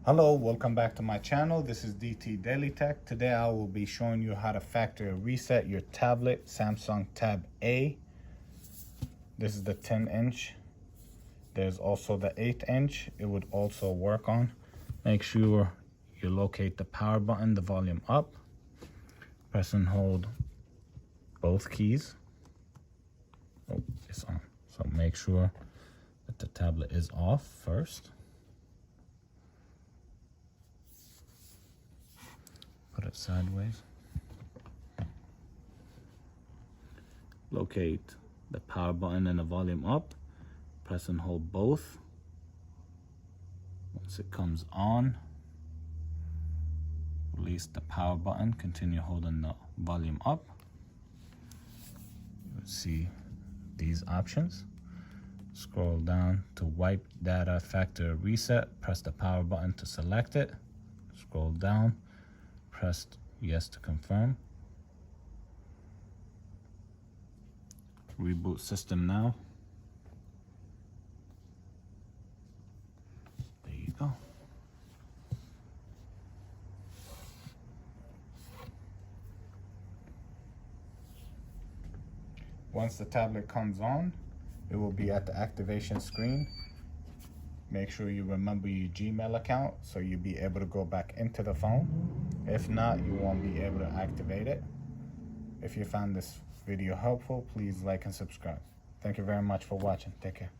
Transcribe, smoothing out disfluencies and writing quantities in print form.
Hello, welcome back to my channel. This is DailyTech. Today I will be showing you how to factory reset your tablet, Samsung Tab A. This is the 10-inch. There's also the 8-inch. It would also work on. Make sure you locate the power button, the volume up. Press and hold both keys. Oh, it's on. So make sure that the tablet is off first. Put it sideways. Locate the power button and the volume up. Press and hold both. Once it comes on, release the power button. Continue holding the volume up. You will see these options. Scroll down to wipe data factory reset. Press the power button to select it. Scroll down. Press yes to confirm. Reboot system now. There you go. Once the tablet comes on, it will be at the activation screen. Make sure you remember your Gmail account so you'll be able to go back into the phone. If not, you won't be able to activate it. If you found this video helpful, please like and subscribe. Thank you very much for watching. Take care.